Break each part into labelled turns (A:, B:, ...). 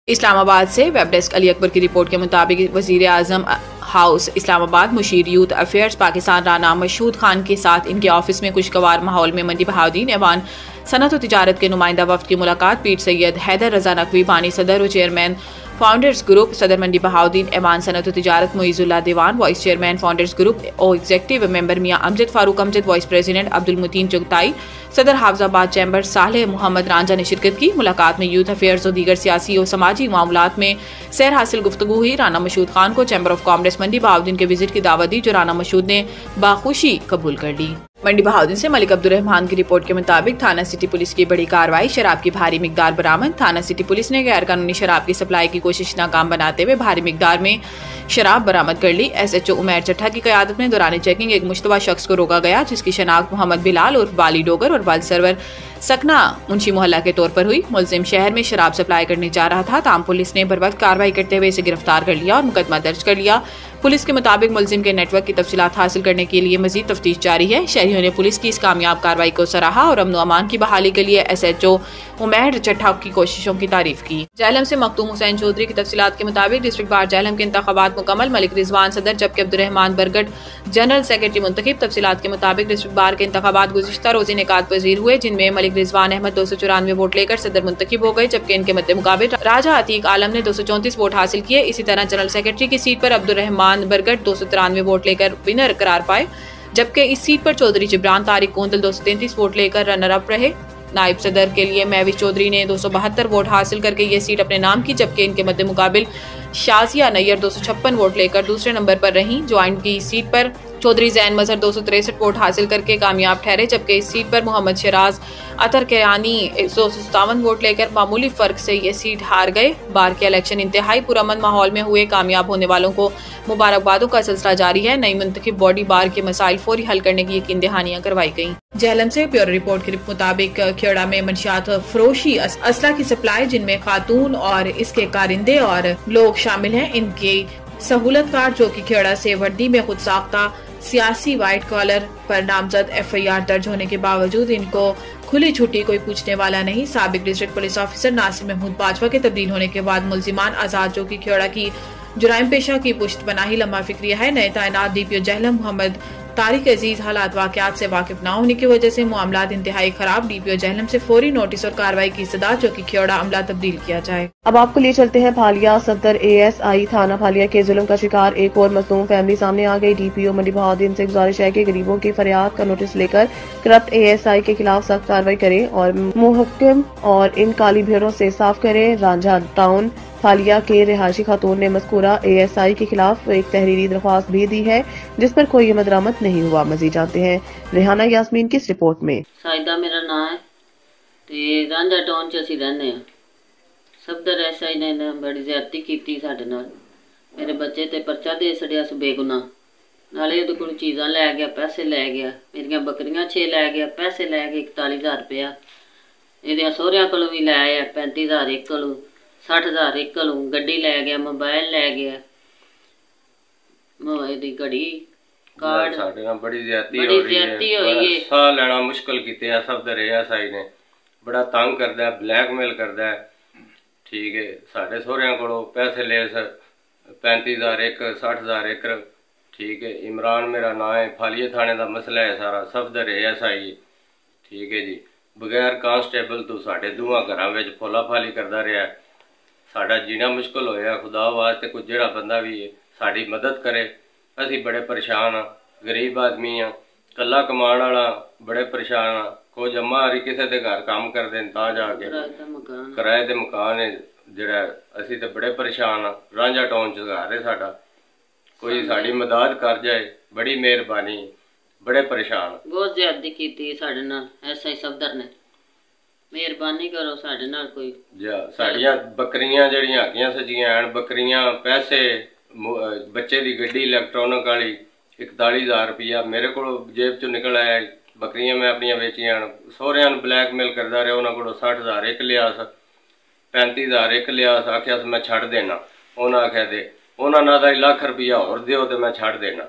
A: इस्लामाबाद से web desk Ali Akbar की report के मुताबिक वज़ीर आज़म हाउस इस्लामाबाद मुशीर यूथ अफेयर्स पाकिस्तान राना मशहूद खान के साथ इनके ऑफिस में खुशगवार माहौल में मंडी बहाउद्दीन ऐवान सनत व तिजारत के नुमाइंदा वफ्द की मुलाकात पीर सैयद हैदर रजा नकवी बानी सदर और चेयरमैन फाउंडर्स ग्रुप सदर मंडी बहाउद्दीन ऐवान सनत व तिजारत मुइज़ुल्लाह दीवान वाइस चेयरमैन फाउंडर्स ग्रुप और एग्जीक्यूटिव मेंबर मियां अमजद फारूक अमजद वाइस प्रेसिडेंट अब्दुल मुतीन चुगताई सदर हाफजाबाद चैम्बर सालेह मोहम्मद रांझा ने शिरकत की। मुलाकात में यूथ अफेयर्स और दीगर सियासी और समाजी मामलात में सैर हासिल गुफ्तगू हुई। राना मशहूद खान को चैम्बर ऑफ कॉमर्स मंडी बहाउद्दीन के विजिट की दावत दी जो राना मशहूद ने बाखुशी कबूल कर ली। मंडी बहाउद्दीन से मलिक अब्दुर्रहमान की रिपोर्ट के मुताबिक थाना सिटी पुलिस की बड़ी कार्रवाई, शराब की भारी मिकदार बरामद। थाना सिटी पुलिस ने गैर कानूनी शराब की सप्लाई की कोशिश नाकाम बनाते हुए भारी मिकदार में शराब बरामद कर ली। SHO उमैर चट्ठा की क़यादत में दौरान चेकिंग एक मुश्तबा शख्स को रोका गया जिसकी शनाख्त मोहम्मद बिलाल उर्फ बाली डोगर और बाल सरवर सकना मुंशी मोहल्ला के तौर पर हुई। मुलजिम शहर में शराब सप्लाई करने जा रहा था, ताम पुलिस ने बर वक्त कार्रवाई करते हुए इसे गिरफ्तार कर लिया और मुकदमा दर्ज कर लिया। पुलिस के मुताबिक मुलजिम के नेटवर्क की तफसीलात हासिल करने के लिए मजीद तफ्तीश जारी है। शहरियों ने पुलिस की इस कामयाब कार्रवाई को सराहा और अमन व अमान की बहाली के लिए SHO उमैर चट्ठा की कोशिशों की तारीफ की। जहलम से मखदूम हुसैन चौधरी की तफसीलात के मुताबिक डिस्ट्रिक्ट बार जहलम के इंतखाबात मुकम्मल, मलिक रिजवान सदर जबकि अब्दुर्रहमान बरगट जनरल सेक्रेटरी मुंतखब। तफसीलात के मुताबिक डिस्ट्रिक्ट बार के इंतखाबात गुज़िश्ता रोज़ इनेकाद पजीर हुए जिनमें मलिक रिजवान अहमद 294 वोट लेकर सदर मुंतखब हो गए जबकि इनके मद्दे मुकाबिल राजा अतीक आलम ने 234 वोट हासिल किए। इसी तरह जनरल सेक्रेटरी की सीट पर अब्दुर्रहमान बरगट 293 वोट लेकर विनर करार पाए जबकि इस सीट पर चौधरी जिब्रान तारिक कोंदल 233 वोट लेकर रनर अप रहे। नायब सदर के लिए महविश चौधरी ने 272 वोट हासिल करके ये सीट अपने नाम की जबकि इनके मद्दे मुकाबिल शाजिया नैयर 256 वोट लेकर दूसरे नंबर पर रहीं। ज्वाइंट की सीट पर चौधरी जैन मजहर 263 वोट हासिल करके कामयाब ठहरे जबकि इस सीट पर मोहम्मद शराज अतर केरानी 157 वोट लेकर मामूली फर्क से ये सीट हार गए। बार के इलेक्शन इंतहाई पुरअमन माहौल में हुए, कामयाब होने वालों को मुबारकबादों का सिलसिला जारी है। नई मुंतखब बॉडी बार के मसाइल फौरी हल करने की यकीन दहानियां करवाई गई। जहलम से ब्यूरो रिपोर्ट के मुताबिक खेड़ा में मंशियात फरोशी असला की सप्लाई जिनमें खातून और इसके कारिंदे और लोग शामिल हैं, इनकी सहूलत कार जो कि खेड़ा से वर्दी में खुद साख्ता सियासी वाइट कॉलर पर नामजद FIR दर्ज होने के बावजूद इनको खुली छुट्टी कोई पूछने वाला नहीं। साबिक district police officer Nasir Mahmood Bajwa के तब्दील होने के बाद मुलजिमान आजाद जो कि खेड़ा की जुराइम पेशा की पुश्त बनाही लम्हा फिक्रिया है। नए तैनात DPO जहलम मोहम्मद तारिक अजीज हालात वाकयात से वाकिफ न होने की वजह से मामलात इंतहाई खराब। DPO जहलम से फौरी नोटिस और कार्रवाई की सदा जो कि खेड़ा अमला तब्दील किया जाए।
B: अब आपको लिए चलते हैं फालिया। सदर ASI थाना फालिया के जुल्म का शिकार एक और मजलूम फैमिली सामने आ गई। DPO मंडी बहाउद्दीन से गुजारिश है कि गरीबों की फरियाद का नोटिस लेकर करप्ट ASI के खिलाफ सख्त कार्रवाई करें और मुहक्कम और इन काली भेड़ों से साफ करें। रांझा टाउन फालिया के रिहायशी खातून ने मज़कूरा ASI के खिलाफ एक तहरीरी दरख्वास्त भी दी है जिस पर कोई अमल दरामद नहीं हुआ। मजीद जानते हैं रेहाना यास्मीन की इस रिपोर्ट में।
C: साइदा मेरा नाम है ते रांझा टाउन च असीं रहने आ। सफदर SI ने बड़ी ज्यादती की साडे नाल। मेरे बच्चे ते परचा दे छड़िया स बेगुनाह, नाले ओहदे कोल चीज़ां लै गया, पैसे लै गया, मेरियां बकरियां 6 लै गया, पैसे लै गए 41,000 रुपया। एहदे सहुरियां कोलों भी लै आया 35,000 एक कोलों, 60,000 एक कोलों, गड्डी लै गया, मोबाइल लै गया, एहदी घड़ी कार्ड साडे नाल बड़ी ज्यादती होई है। साह लैना मुश्किल कीते सफदर ASI ने, बड़ा तंग करदा है, ब्लैकमेल करदा है। ठीक है, साढ़े सहुरियां कोलों पैसे ले 35,000 एक, 60,000 एक। ठीक है, इमरान मेरा नाम है, फालिया थाने का मसला है सारा, सफदर ASI। ठीक है जी, बगैर कांस्टेबल तो साढ़े दोवां घरां विच फोला फाली करदा रहा। साडा जीना मुश्किल होया। खुदा वास्ते कोई जिहड़ा बंदा भी है साडी मदद करे, असीं बड़े परेशान हाँ, गरीब आदमी हाँ, कला कमाण वाला बड़े परेशान हाँ। कुछ अम्मा हरी किसी के घर काम करते तां जाके किराए दे मकान है जिहड़ा, असीं ते बड़े परेशान हाँ। रांझा टाउन च घर है साडा, कोई साडी मदद कर जाए, बड़ी मेहरबानी, बड़े परेशान। बहुत ज्यादती कीती साडे नाल SI सफदर ने, मेहरबानी करो साडे नाल कोई। साडियां बकरियां जड़ियां हगियां सजियां हैं, बकरियां, पैसे, बच्चे दी गड्डी इलैक्ट्रॉनिक वाली 41,000 रुपया मेरे को जेब चो निकल आया। बकरियां मैं अपनियां बेचियां। सहुरियां नूं ब्लैकमेल करदा रहा, उन्हां कोलों 60,000 एक लिया, 35,000 एक लिया, आखिया मैं छड़ देना। उन्हां आख्या दे, उन्हां ना दा 1 लाख रुपया होर दिओ ते मैं छड़ देना।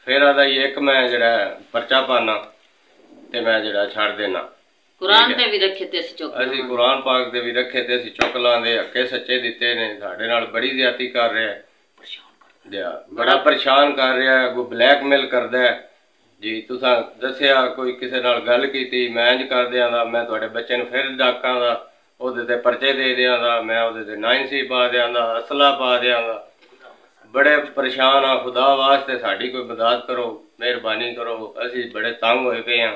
C: फिर आदा एक मैं जिहड़ा परचा पाना ते मैं जिहड़ा छड़ देना।
D: قرآن تے بھی رکھے تے اسی چوک
C: اسی قرآن پاک دے بھی رکھے تے اسی چوکلاں دے حقے سچے دیتے نے ساڈے نال بڑی زیادتی کر رہا ہے بڑا پریشان کر رہا ہے اگوں بلیک میل کردا ہے جی تساں دسیا کوئی کسے نال گل کیتی میں انج کر دیاں دا میں تہاڈے بچے نوں پھر ڈاکاں دا او دے تے پرچے دے دیاں دا میں او دے تے نائنسی پا دیاں دا اسلحہ پا دیاں دا بڑے پریشان ہاں خدا واسطے ساڈی کوئی مدد کرو مہربانی کرو اسی بڑے تنگ ہوئے پے ہیں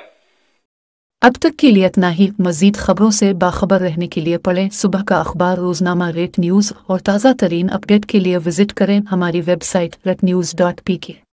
E: اب تک کے لیے اتنا ہی مزید خبروں سے باخبر رہنے کے لیے پڑھیں صبح کا اخبار روزنامہ ریٹ نیوز اور تازہ ترین اپڈیٹ کے لیے وزٹ کریں ہماری ویب سائٹ retnews.pk